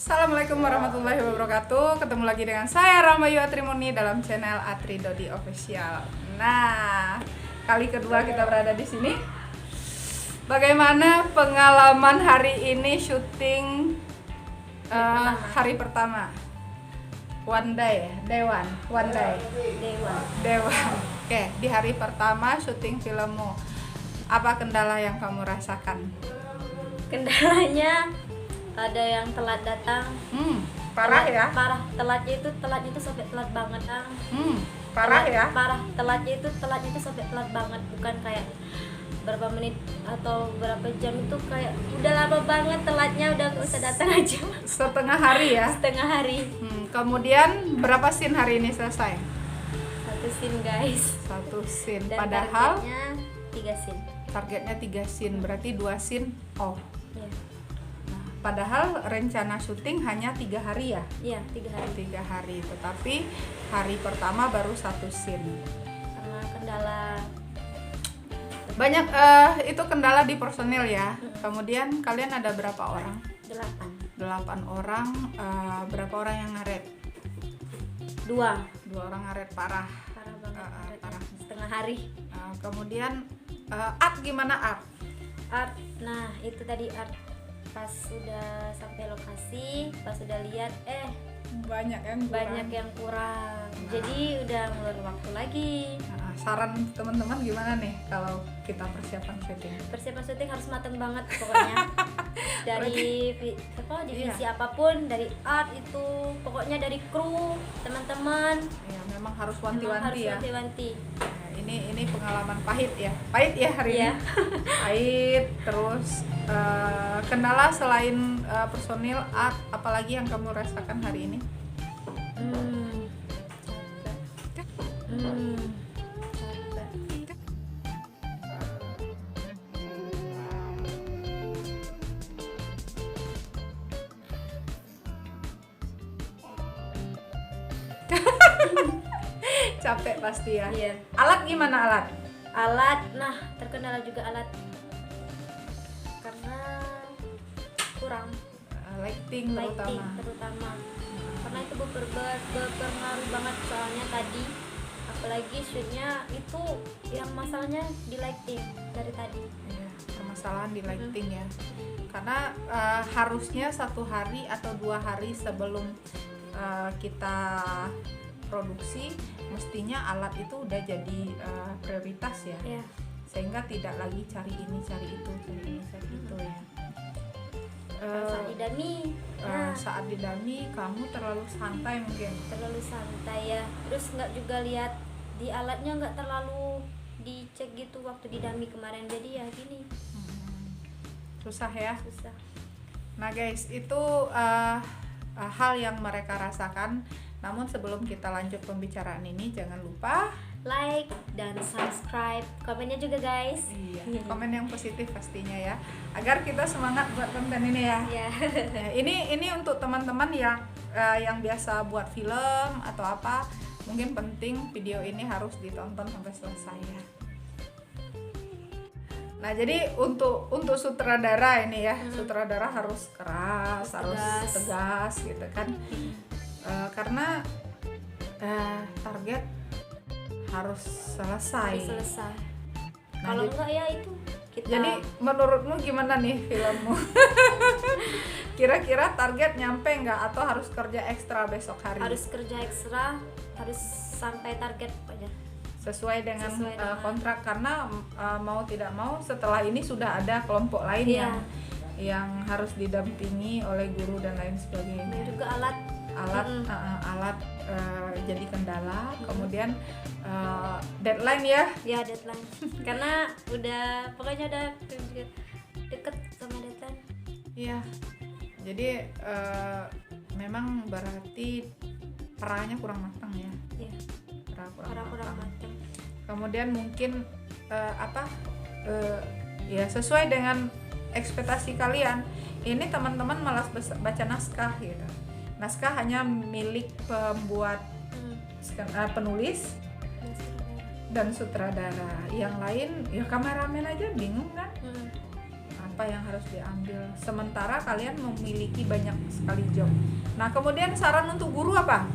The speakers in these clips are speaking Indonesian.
Assalamualaikum warahmatullahi wabarakatuh. Ketemu lagi dengan saya Ramayu Atrimuni dalam channel Atri Dodi Official. Nah, kali kedua kita berada di sini. Bagaimana pengalaman hari ini syuting hari pertama? One day, day one, one day. Day one. Oke, di hari pertama syuting filmmu. Apa kendala yang kamu rasakan? Kendalanya ada yang telat datang. Parah ya? Parah, telatnya itu sampai telat banget, Kang. Parah ya? Parah, telatnya itu sampai telat banget, bukan kayak berapa menit atau berapa jam, itu kayak udah lama banget telatnya, udah gak usah datang aja. Setengah hari ya? Setengah hari. Kemudian berapa scene hari ini selesai? Satu scene, guys. Satu scene. Dan Padahal targetnya 3 scene. targetnya 3 scene, berarti 2 scene off. Iya. Nah, padahal rencana syuting hanya 3 hari ya? Iya, 3 hari. 3 hari, tetapi hari pertama baru 1 scene. Karena kendala Banyak itu kendala di personil ya. Kemudian kalian ada berapa orang? 8. 8 orang. Berapa orang yang ngaret? 2 2 orang ngaret parah. Parah banget. Parah. Setengah hari. Kemudian art gimana art? Art, nah itu tadi art pas sudah sampai lokasi, pas sudah lihat Banyak yang kurang. banyak yang kurang, jadi udah ngeluarin waktu lagi. Nah, saran teman-teman gimana nih kalau kita persiapan syuting? Persiapan syuting harus matang banget pokoknya. Dari divisi apapun, dari art itu, pokoknya dari kru, teman-teman. Ya memang harus Memang wanti-wanti harus ya. wanti-wanti. Nah, ini pengalaman pahit ya hari Iya. ini. Pahit, terus kendala selain personil art, apalagi yang kamu rasakan hari ini? Capek. Capek pasti ya. Iya. Alat gimana alat? Alat, nah terkendala juga alat karena kurang Lighting lighting terutama. terutama, karena itu berpengaruh banget, soalnya tadi apalagi shootnya itu yang masalahnya di lighting dari tadi. Ya, permasalahan di lighting ya. Karena harusnya 1 hari atau 2 hari sebelum kita produksi, mestinya alat itu udah jadi prioritas ya. Ya, Sehingga tidak lagi cari ini cari itu ya. saat di dummy, Saat di dummy kamu terlalu santai mungkin. terlalu santai ya, terus nggak juga lihat di alatnya, nggak terlalu dicek gitu waktu di dummy kemarin, jadi ya gini, Susah ya. susah. Nah guys, itu hal yang mereka rasakan. Namun sebelum kita lanjut pembicaraan ini, jangan lupa Like dan subscribe, komennya juga guys. komen yang positif pastinya ya, agar kita semangat buat konten ini ya. Ya. Nah, ini untuk teman-teman yang biasa buat film atau apa, mungkin penting video ini harus ditonton sampai selesai ya. Nah, jadi untuk sutradara ini ya, sutradara harus keras, harus tegas gitu kan. Karena target harus selesai. Nah, Kalau enggak ya itu kita. Jadi menurutmu gimana nih filmmu? Kira-kira target nyampe nggak atau harus kerja ekstra besok hari? harus kerja ekstra, harus sampai target aja. Sesuai dengan kontrak, karena mau tidak mau setelah ini sudah ada kelompok lain Iya. yang harus didampingi oleh guru dan lain sebagainya. Dan juga alat. Alat jadi kendala. Kemudian deadline ya. Ya, deadline. Karena pokoknya udah deket sama deadline. Iya. Jadi memang berarti perahnya kurang matang ya. Iya. Kurang Kurang matang. Kemudian mungkin ya sesuai dengan ekspektasi kalian. Ini teman-teman malas baca naskah gitu. Naskah hanya milik pembuat penulis dan sutradara. Yang lain ya kameramen aja bingung kan. apa yang harus diambil. Sementara kalian memiliki banyak sekali job. Nah, kemudian saran untuk guru apa?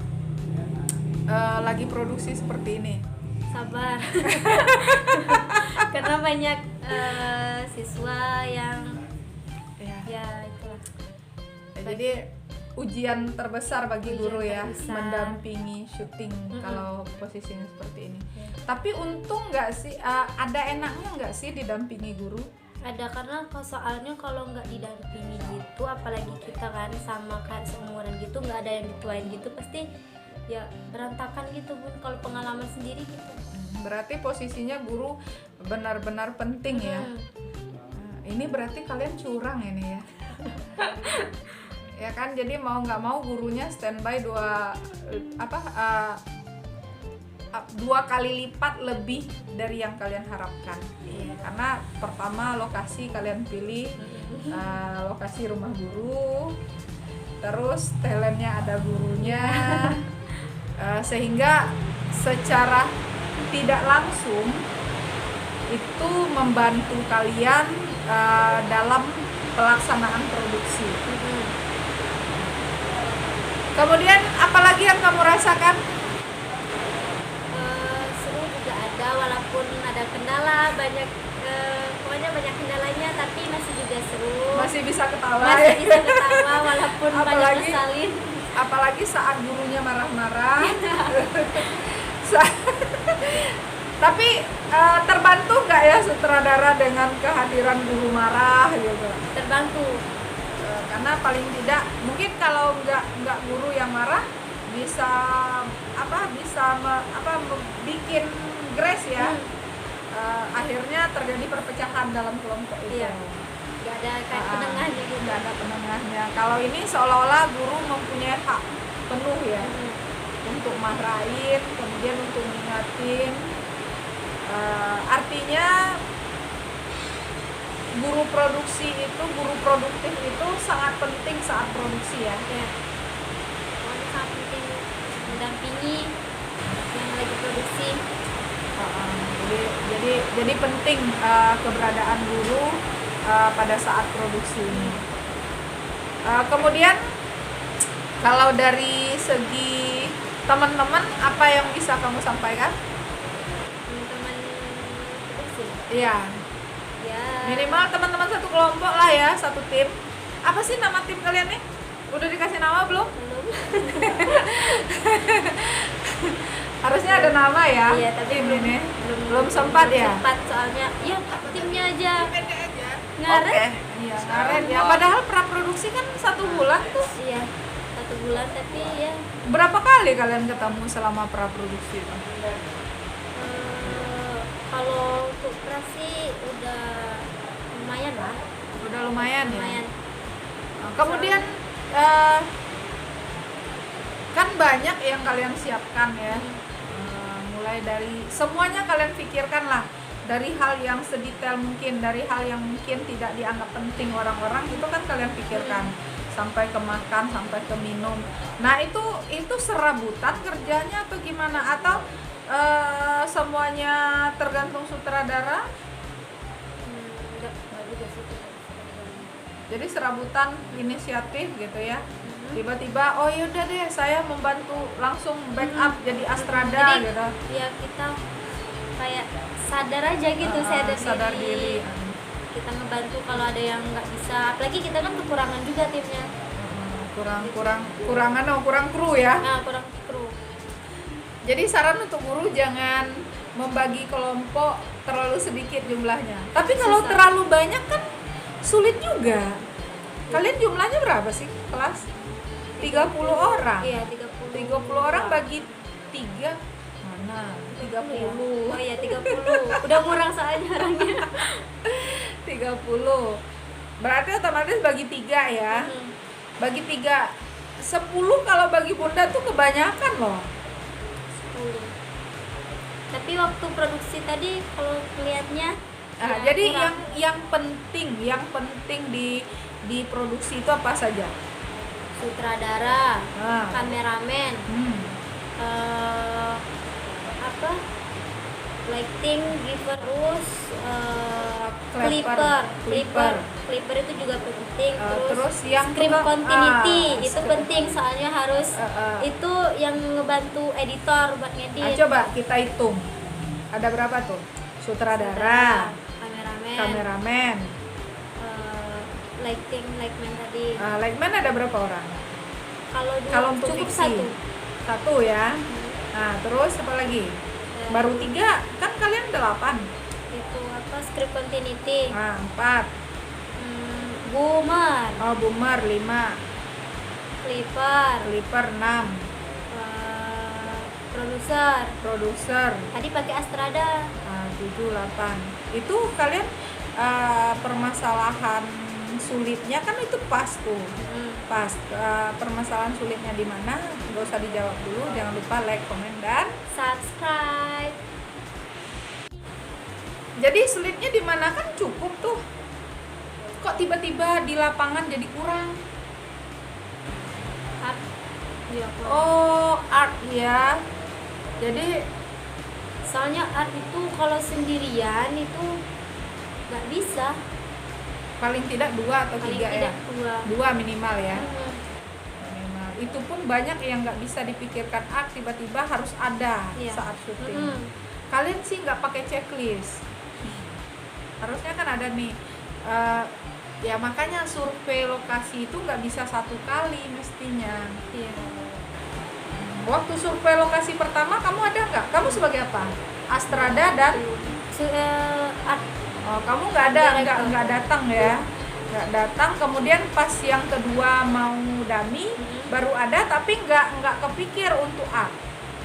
Lagi produksi seperti ini. Sabar. Karena banyak siswa yang ya itulah. Jadi ujian terbesar bagi Ujian guru ya, terbesar. mendampingi syuting kalau posisinya seperti ini. Ya. Tapi untung nggak sih, ada enaknya nggak sih didampingi guru? Ada, karena soalnya kalau nggak didampingi gitu, apalagi kita kan sama kan seumuran gitu, nggak ada yang dituain gitu, pasti ya berantakan gitu Bun, kalau pengalaman sendiri gitu. Berarti posisinya guru benar-benar penting ya. Nah, ini berarti kalian curang ini ya. Ya kan, jadi mau nggak mau gurunya standby dua kali lipat lebih dari yang kalian harapkan. Karena pertama lokasi kalian pilih lokasi rumah guru, terus talentnya ada gurunya, sehingga secara tidak langsung itu membantu kalian dalam pelaksanaan produksi. Kemudian apalagi yang kamu rasakan? Seru juga ada, walaupun ada kendala banyak, pokoknya banyak kendalanya, tapi masih juga seru. Masih bisa ketawa. Masih bisa ketawa walaupun banyak Apalagi- ngesalin. Apalagi saat gurunya marah-marah. Tapi terbantu nggak ya sutradara dengan kehadiran guru marah gitu? Terbantu. Karena paling tidak mungkin kalau nggak guru yang marah bisa bikin grace ya. Akhirnya terjadi perpecahan dalam kelompok itu. Iya. Gak ada kayak penengahnya gitu. Nggak ada penengahnya. Kalau ini seolah-olah guru mempunyai hak penuh ya untuk marahin, kemudian untuk mengingatin. Artinya guru produktif itu sangat penting saat produksi ya. Ya. Pokoknya sangat penting mendampingi yang lagi produksi. Jadi penting keberadaan guru pada saat produksi ini. Kemudian kalau dari segi teman-teman, apa yang bisa kamu sampaikan? Teman-teman produksi. Iya, Ya. minimal teman-teman satu kelompok lah ya, satu tim. Apa sih nama tim kalian nih? Udah dikasih nama belum? Belum. Harusnya ada nama ya. Iya, tapi tim belum, ini. Belum sempat ya. Sempat, soalnya ya timnya aja Oke. ngaret. Iya, ngaret ya. Padahal praproduksi kan 1 bulan tuh. Iya, 1 bulan, tapi ya Berapa kali kalian ketemu selama praproduksi itu? kalau untuk operasi udah lumayan lah, Udah lumayan ya. lumayan. Nah, kemudian kan banyak yang kalian siapkan ya. Mulai dari semuanya kalian pikirkan lah, dari hal yang sedetail mungkin, dari hal yang mungkin tidak dianggap penting orang-orang, itu kan kalian pikirkan, sampai ke makan, sampai ke minum. Nah itu serabutan kerjanya atau gimana, atau semuanya tergantung sutradara? Enggak juga sih. Jadi serabutan inisiatif gitu ya. Tiba-tiba oh yaudah deh saya membantu, langsung backup jadi Astrada Jadi gitu. ya kita kayak sadar aja gitu, Sadar diri. Kita ngebantu kalau ada yang nggak bisa, apalagi kita kan kekurangan juga timnya. Kurang kru ya. Nah, kurang kru. Jadi saran untuk guru jangan membagi kelompok terlalu sedikit jumlahnya. Tapi kalau Susah. terlalu banyak kan sulit juga. Kalian jumlahnya berapa sih kelas? 30 orang. Iya, 30. 30 orang bagi 3 mana? 30. Oh iya, 30. Udah kurang soalnya orangnya. 30. Berarti otomatis bagi 3 ya. Bagi 3 10 kalau bagi Bunda tuh kebanyakan loh. 10. Tapi waktu produksi tadi kalau kelihatnya Jadi kurang. yang penting di produksi itu apa saja? Sutradara, Nah. kameramen, apa? Lighting, giver, terus Clipper. clipper, clipper itu juga penting. Terus yang script kedua, continuity itu script. penting, soalnya harus itu yang ngebantu editor buat ngedit. Coba kita hitung. Ada berapa tuh? Sutradara, kameramen, lightman tadi. lightman ada berapa orang? Kalau untuk cukup fiksi? Satu ya. Nah, terus apa lagi? Baru 3, kan kalian 8. Itu apa, script continuity. 4. Boomer, Boomer 5. clipper, 6. Produser. Tadi pakai Astrada. 7, 8. Itu kalian permasalahan sulitnya kan itu pas tuh. Pas. Permasalahan sulitnya di mana? Nggak usah dijawab dulu. Jangan lupa like, komen, dan Subscribe. jadi sulitnya di mana kan cukup tuh. Kok tiba-tiba di lapangan jadi kurang? Art. Iya, Art ya. Jadi soalnya art itu kalau sendirian itu nggak bisa. paling tidak 2 atau 3 ya. 2 minimal ya. Minimal. Itu pun banyak yang nggak bisa dipikirkan art tiba-tiba harus ada saat syuting. Kalian sih nggak pakai checklist. Harusnya kan ada nih. Ya makanya survei lokasi itu nggak bisa 1 kali mestinya. Iya. Waktu survei lokasi pertama kamu ada nggak? Kamu sebagai apa? Astrada dan Art. kamu nggak datang ya? Nggak datang. Kemudian pas yang kedua mau dummy baru ada, tapi nggak kepikir untuk art.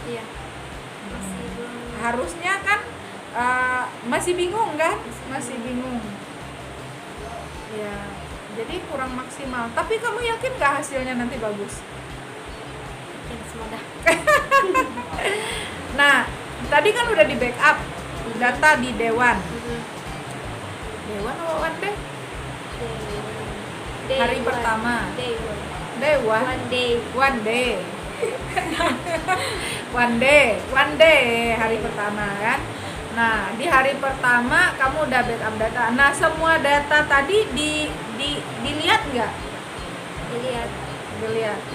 Iya. Masih belum. Harusnya kan masih bingung kan? Masih bingung. Ya, jadi kurang maksimal. Tapi kamu yakin nggak hasilnya nanti bagus? Ya, semoga. Nah, tadi kan udah di backup data di Dewan. Dewan apa One Day? Hari pertama. Dewan. One day hari pertama kan. Nah, di hari pertama kamu udah backup data. Nah, semua data tadi dilihat nggak? Dilihat.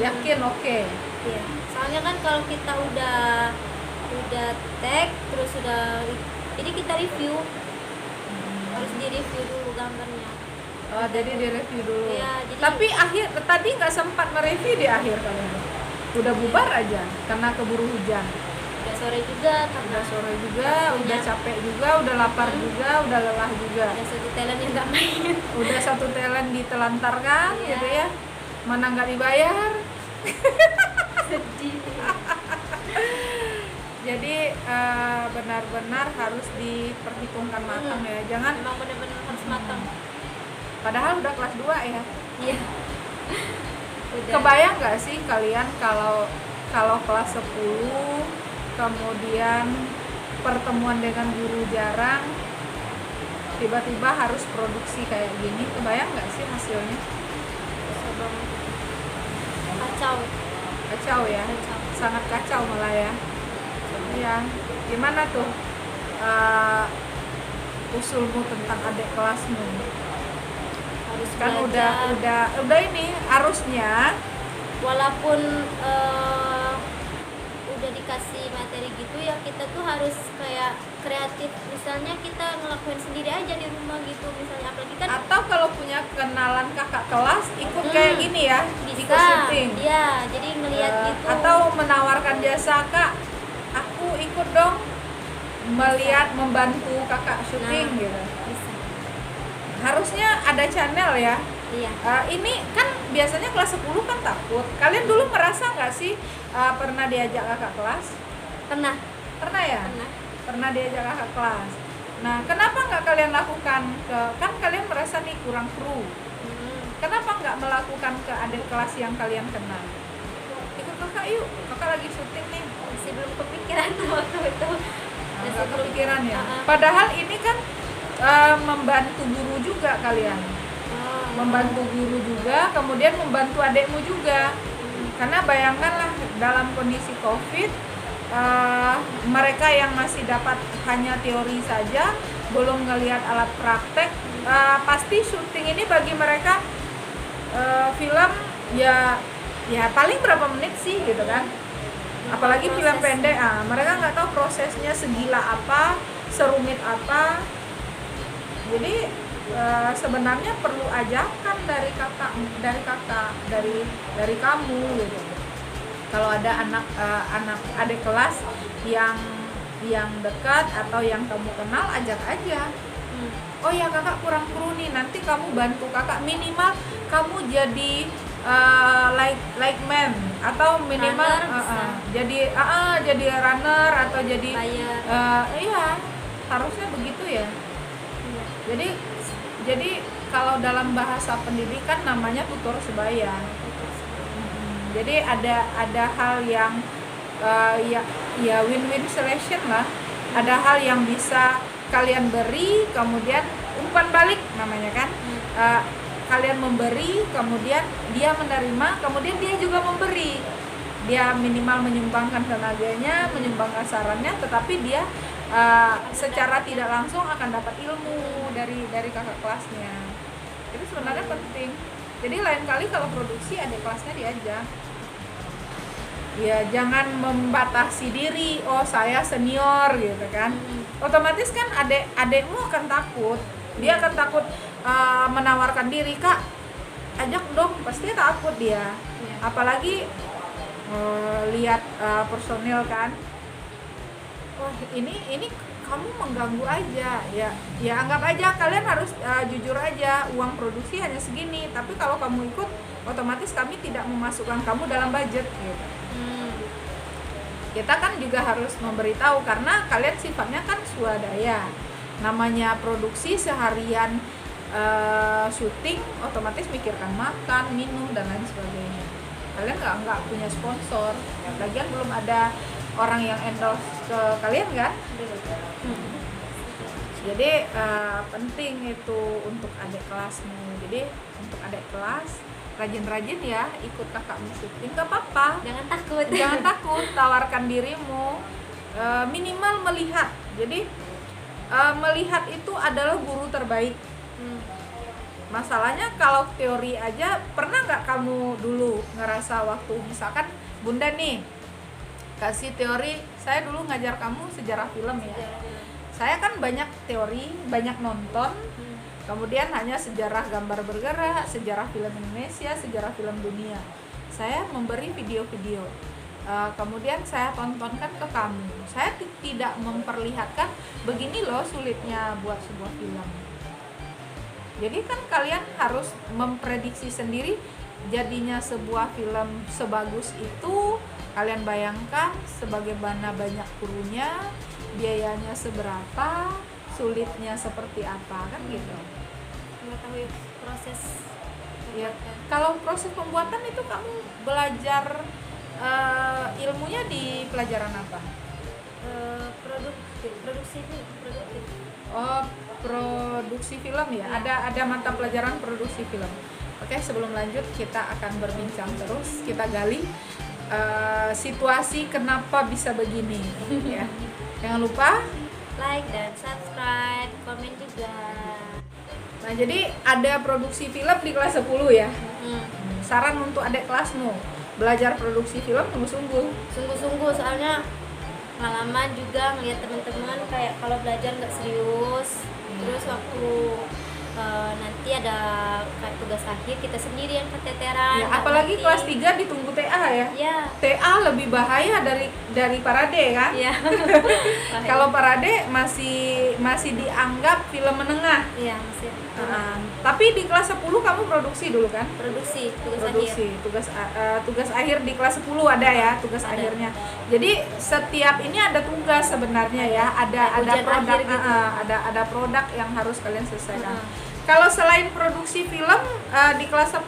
Yakin oke. Iya. Soalnya kan kalau kita udah tag terus jadi kita review. Harus di-review dulu gambarnya. Jadi di-review dulu. Iya, Tapi tadi nggak sempat mereview di akhir kalian. Udah bubar aja karena keburu hujan. Udah sore juga, udah capek juga, udah lapar juga, udah lelah juga. Ada satu talent yang nggak main. Udah satu talent ditelantarkan, gitu ya. Mana nggak dibayar. Sedih. Jadi benar-benar harus diperhitungkan matang ya. Jangan Memang benar-benar harus matang. Padahal udah kelas 2 ya. Iya. Udah. Kebayang nggak sih kalian kalau kelas 10 kemudian pertemuan dengan guru jarang tiba-tiba harus produksi kayak gini, kebayang nggak sih hasilnya? Kacau ya. Sangat kacau malah ya. Ya, gimana tuh usulmu tentang adik kelasmu? Harus Kan belajar. udah ini harusnya Walaupun udah dikasih materi gitu ya, kita tuh harus kayak kreatif. Misalnya kita ngelakuin sendiri aja di rumah gitu, misalnya apalagi kan atau kalau punya kenalan kakak kelas ikut kayak gini ya, ikut bisa. syuting. Iya, jadi ngelihat gitu. Atau menawarkan jasa, Kak, aku ikut dong melihat membantu kakak syuting gitu. Bisa. Harusnya ada channel ya. Iya. Ini kan biasanya kelas 10 kan takut. Kalian dulu merasa nggak sih pernah diajak kakak kelas? Pernah Ya? Pernah diajak kakak kelas. Nah, kenapa nggak kalian lakukan kan kalian merasa nih kurang kru. Kenapa nggak melakukan ke adik kelas yang kalian kenal? Ikut kakak yuk, kakak lagi syuting nih. Masih belum kepikiran waktu itu. Nggak kepikiran ya. Padahal ini kan membantu guru juga kalian. Membantu guru juga, kemudian membantu adekmu juga. Karena bayangkanlah dalam kondisi COVID, mereka yang masih dapat hanya teori saja belum ngelihat alat praktek, pasti syuting ini bagi mereka film ya paling berapa menit sih gitu kan, apalagi film pendek, mereka nggak tahu prosesnya segila apa, serumit apa. Jadi sebenarnya perlu ajakan dari kakak, dari kamu gitu. Kalau ada anak adik kelas yang dekat atau yang kamu kenal, ajak aja. Oh ya kakak kurang kru nih, nanti kamu bantu kakak, minimal kamu jadi like man atau minimal jadi runner atau jadi iya harusnya begitu ya. Jadi kalau dalam bahasa pendidikan namanya tutor sebaya. Jadi ada hal yang ya win-win solution lah. Ada hal yang bisa kalian beri, kemudian umpan balik namanya kan. Kalian memberi, kemudian dia menerima, kemudian dia juga memberi. Dia minimal menyumbangkan tenaganya, menyumbangkan sarannya, tetapi dia secara tidak langsung akan dapat ilmu dari kakak kelasnya. Itu sebenarnya penting. Jadi lain kali kalau produksi adik kelasnya diajak. Ya jangan membatasi diri, oh saya senior gitu kan. Otomatis kan adekmu akan takut. Dia akan takut menawarkan diri, kak ajak dong, pasti takut dia. Apalagi lihat personil kan, wah ini kamu mengganggu aja ya anggap aja kalian harus jujur aja, uang produksi hanya segini, tapi kalau kamu ikut otomatis kami tidak memasukkan kamu dalam budget gitu. Kita kan juga harus memberitahu karena kalian sifatnya kan swadaya, namanya produksi seharian syuting otomatis mikirkan makan, minum dan lain sebagainya. Kalian nggak punya sponsor, lagian belum ada orang yang endorse ke kalian kan. Jadi penting itu untuk adik kelasmu. Jadi untuk adik kelas rajin-rajin ya ikut kakakmu syuting, nggak apa-apa, jangan takut tawarkan dirimu, minimal melihat. Jadi melihat itu adalah guru terbaik. Masalahnya kalau teori aja, pernah nggak kamu dulu ngerasa waktu misalkan bunda nih kasih teori, saya dulu ngajar kamu sejarah film ya, saya kan banyak teori, banyak nonton, kemudian hanya sejarah gambar bergerak, sejarah film Indonesia, sejarah film dunia, saya memberi video-video, kemudian saya tontonkan ke kamu, saya tidak memperlihatkan begini loh sulitnya buat sebuah film. Jadi kan kalian harus memprediksi sendiri jadinya sebuah film sebagus itu. Kalian bayangkan sebagaimana banyak krunya, biayanya seberapa, sulitnya seperti apa, kan gitu. Mengetahui proses ya. Kalau proses pembuatan itu kamu belajar ilmunya di pelajaran apa? Produksi. Oh, produksi film ya. Ada mata pelajaran produksi film. Oke, sebelum lanjut kita akan berbincang terus, kita gali situasi kenapa bisa begini ya. Jangan lupa like dan subscribe, komen juga. Nah, jadi ada produksi film di kelas 10 ya. Saran untuk adik kelasmu, belajar produksi film sungguh-sungguh, soalnya pengalaman juga ngeliat teman-teman kayak kalau belajar nggak serius, terus waktu nanti ada kayak tugas akhir kita sendiri yang keteteran. Ya, apalagi kelas 3 ditunggu TA ya. TA lebih bahaya dari parade kan. Kalau parade masih dianggap film menengah. Iya, masih. Tapi di kelas 10 kamu produksi dulu kan? Tugas akhir di kelas 10 ada ya, tugas akhirnya. Jadi setiap ini ada tugas sebenarnya ya, ada produk gitu. ada produk yang harus kalian selesaikan. Kalau selain produksi film di kelas 10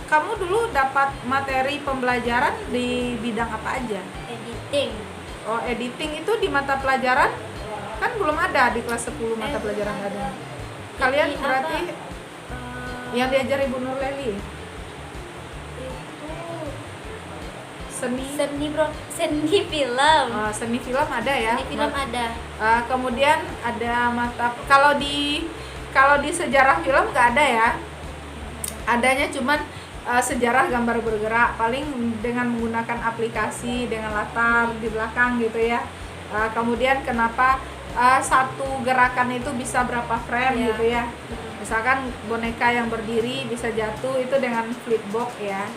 kamu dulu dapat materi pembelajaran di bidang apa aja? Editing. Oh, editing itu di mata pelajaran kan belum ada di kelas 10 mata pelajaran ada. Kalian berarti yang diajari Bu Nur Leli? Itu seni film. Seni film ada ya. Seni film ada. Kemudian ada kalau di sejarah film nggak ada ya. Adanya cuman sejarah gambar bergerak, paling dengan menggunakan aplikasi dengan latar di belakang gitu ya. Kemudian kenapa satu gerakan itu bisa berapa frame gitu ya. Misalkan boneka yang berdiri bisa jatuh itu dengan flipboard ya.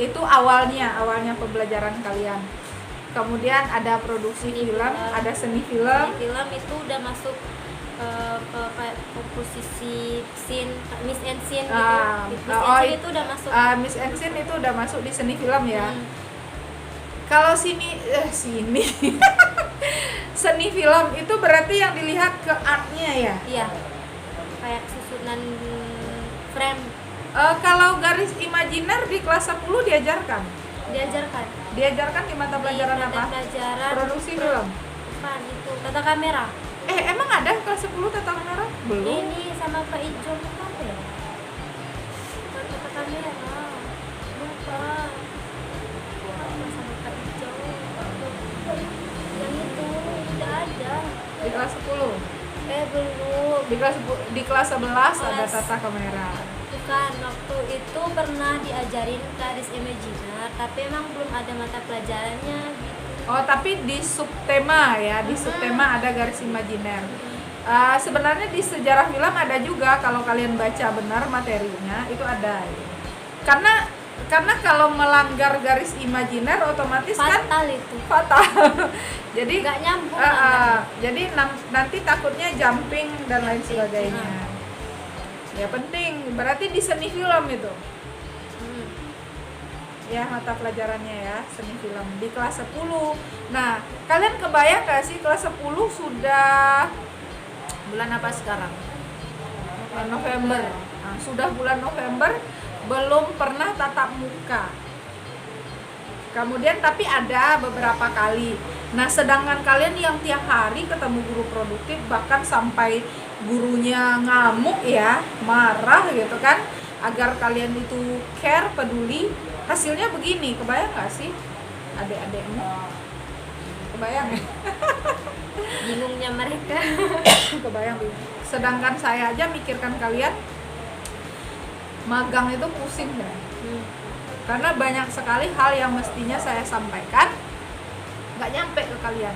Itu awalnya pembelajaran kalian. Kemudian ada produksi film, ada seni film. Seni film itu udah masuk ke kayak komposisi scene, miss and scene gitu. Itu udah masuk. Miss and scene itu udah masuk di seni film ya. Kalau sini seni film itu berarti yang dilihat ke artnya ya. Iya. Kayak susunan frame. Kalau garis imajiner di kelas 10 diajarkan di mata pelajaran apa? Pelajaran produksi film. Bukan, itu tata kamera. Emang ada kelas 10 tata kamera? Belum. Ini sama Kak Ijo apa ya? Bukan tata kamera. Lupa. Sama Kak Ijo. Yang itu tidak ada. Di kelas 10. Belum. Di kelas 11 ada tata kamera. Bukan, waktu itu pernah diajarin garis imajiner, tapi emang belum ada mata pelajarannya gitu. Tapi di subtema ya, di subtema ada garis imajiner. Sebenarnya di sejarah film ada juga, kalau kalian baca benar materinya itu ada. Karena kalau melanggar garis imajiner otomatis fatal kan itu. Fatal. Jadi nggak nyambung. Jadi nanti takutnya jumping dan lain sebagainya. Ya penting, berarti di seni film itu. Ya mata pelajarannya ya, seni film di kelas 10. Nah, kalian kebayang gak sih kelas 10 sudah bulan apa sekarang? November. Nah, sudah bulan November belum pernah tatap muka. Kemudian tapi ada beberapa kali. Nah, sedangkan kalian yang tiap hari ketemu guru produktif, bahkan sampai gurunya ngamuk ya, marah gitu kan, agar kalian itu care, peduli, hasilnya begini. Kebayang gak sih adik-adikmu? Kebayang ya? Bingungnya mereka. Kebayang. Sedangkan saya aja mikirkan kalian magang itu pusing ya. Karena banyak sekali hal yang mestinya saya sampaikan nggak nyampe ke kalian.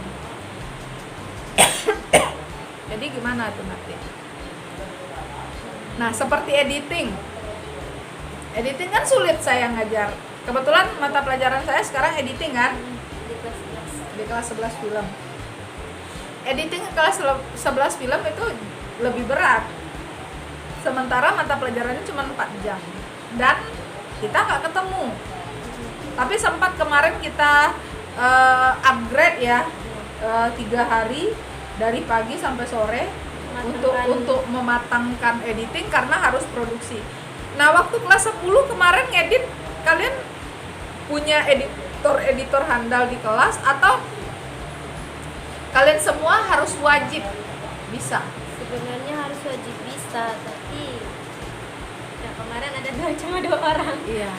Jadi gimana tuh nanti? Nah, seperti editing kan sulit saya ngajar. Kebetulan mata pelajaran saya sekarang editing kan, di kelas 11 film. Editing kelas 11 film itu lebih berat, sementara mata pelajarannya cuma 4 jam dan kita nggak ketemu. Tapi sempat kemarin kita upgrade ya, 3 hari dari pagi sampai sore untuk mematangkan editing karena harus produksi. Nah, waktu kelas 10 kemarin ngedit, kalian punya editor handal di kelas atau kalian semua harus wajib bisa? Sebenarnya harus wajib bisa, tapi ya kemarin ada cuma 2 orang. Iya,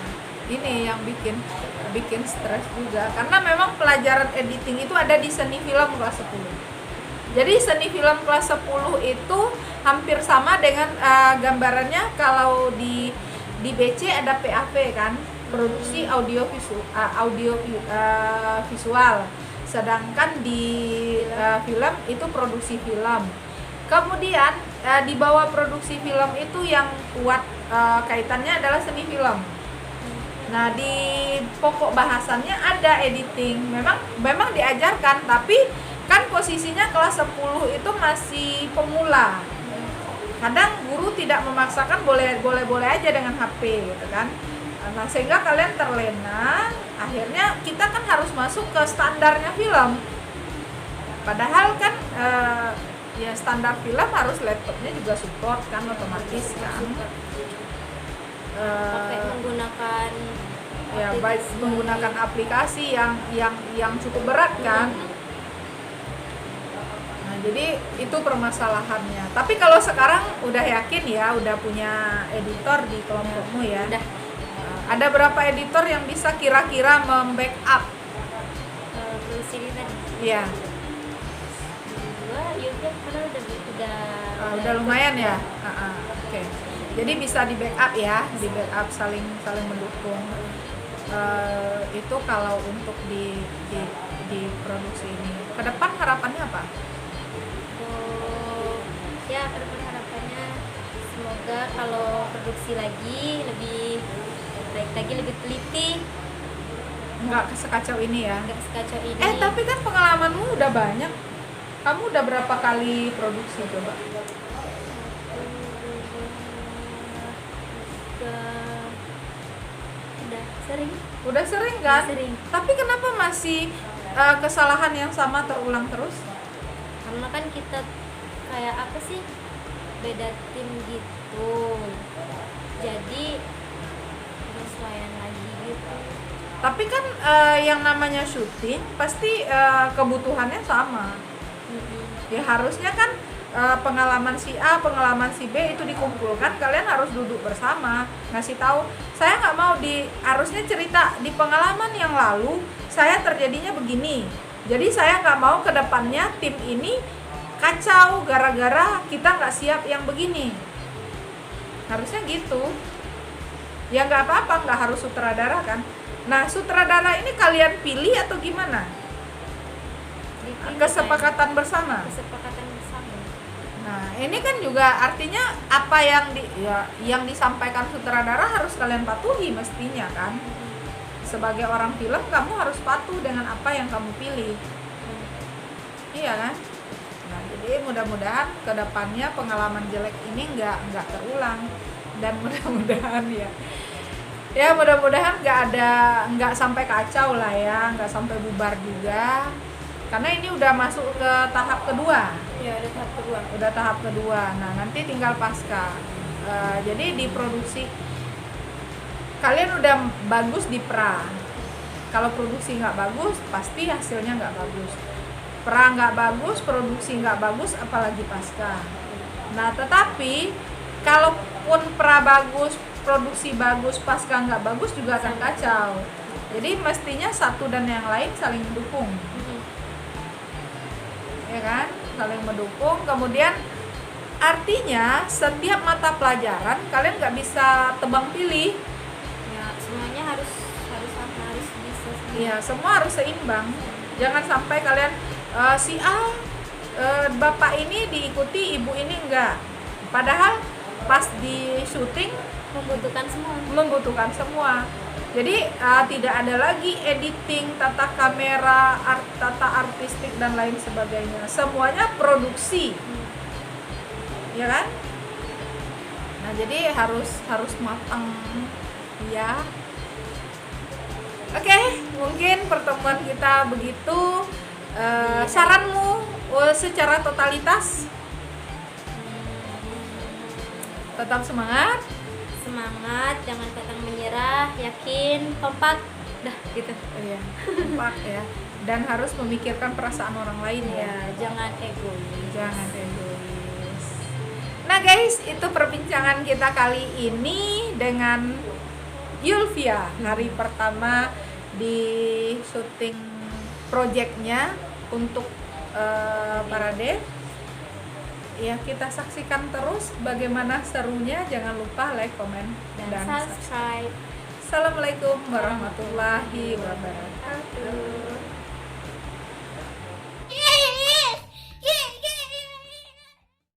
ini yang bikin stres juga, karena memang pelajaran editing itu ada di seni film kelas 10. Jadi seni film kelas 10 itu hampir sama dengan gambarannya kalau di BC ada PAV kan, produksi audio visual. Sedangkan di film itu produksi film. Kemudian di bawah produksi film itu yang kuat kaitannya adalah seni film. Nah, di pokok bahasannya ada editing. Memang diajarkan, tapi kan posisinya kelas 10 itu masih pemula. Kadang guru tidak memaksakan, boleh aja dengan HP gitu kan. Nah, sehingga kalian terlena, akhirnya kita kan harus masuk ke standarnya film. Padahal kan ya standar film harus laptopnya juga support kan, otomatis kan. Pakai menggunakan ya baik menggunakan aplikasi yang cukup berat kan. Nah, jadi itu permasalahannya. Tapi kalau sekarang udah yakin ya, udah punya editor di kelompokmu ya. Ada berapa editor yang bisa kira-kira membackup? Produksi ini tadi Iya. 2 juga karena Udah lumayan ya. Oke. Jadi bisa di backup ya, di backup saling mendukung. Itu kalau untuk di produksi ini. Ke depan harapannya apa? Ya kedepan harapannya semoga kalau produksi lagi lebih baik lagi, lebih teliti, Nggak sekacau ini ya. nggak sekacau ini. Tapi kan pengalamanmu udah banyak. Kamu udah berapa kali produksi coba? Udah sering. Udah sering kan? Sering. Tapi kenapa masih kesalahan yang sama terulang terus? Karena kan kita kayak apa sih, beda tim gitu, jadi penyesuaian lagi gitu. Tapi kan yang namanya syuting pasti kebutuhannya sama. Ya harusnya kan pengalaman si A, pengalaman si B itu dikumpulkan, kalian harus duduk bersama, ngasih tahu, saya nggak mau harusnya cerita di pengalaman yang lalu saya terjadinya begini. Jadi saya nggak mau ke depannya tim ini kacau gara-gara kita nggak siap yang begini. Harusnya gitu. Ya nggak apa-apa, nggak harus sutradara kan. Nah, sutradara ini kalian pilih atau gimana? Dipilih Kesepakatan bersama. kesepakatan bersama. Nah, ini kan juga artinya apa yang disampaikan sutradara harus kalian patuhi mestinya kan. Sebagai orang film kamu harus patuh dengan apa yang kamu pilih. Iya kan? Nah, jadi mudah-mudahan kedepannya pengalaman jelek ini nggak terulang, dan mudah-mudahan mudah-mudahan nggak sampai kacau lah ya, nggak sampai bubar juga, karena ini udah masuk ke tahap kedua. Ya, udah tahap kedua. Udah tahap kedua. Nah, nanti tinggal pasca. Jadi di produksi kalian udah bagus di pra. Kalau produksi nggak bagus, pasti hasilnya nggak bagus. Pra nggak bagus, produksi nggak bagus, apalagi pasca. Nah, tetapi kalaupun pra bagus, produksi bagus, pasca nggak bagus juga akan kacau. Jadi mestinya satu dan yang lain saling mendukung, ya kan? Saling mendukung. Kemudian artinya setiap mata pelajaran kalian nggak bisa tebang pilih. Ya, semuanya harus sama, harus bisa semua. Iya, semua harus seimbang. Jangan sampai kalian si A bapak ini diikuti, ibu ini enggak. Padahal pas di syuting membutuhkan semua. Jadi tidak ada lagi editing, tata kamera, tata artistik dan lain sebagainya. Semuanya produksi. Ya kan? Nah, jadi harus matang ya. Oke, mungkin pertemuan kita begitu. Saranmu secara totalitas? Tetap semangat, Jangan pantang menyerah, yakin, kompak, dah gitu. Iya, kompak ya. Dan harus memikirkan perasaan orang lain ya. Ya, jangan egois. Jangan egois. Nah guys, itu perbincangan kita kali ini dengan Yulvia, hari pertama di syuting projectnya untuk Parade. Ya, kita saksikan terus bagaimana serunya. Jangan lupa like, komen, dan subscribe. Assalamualaikum warahmatullahi wabarakatuh.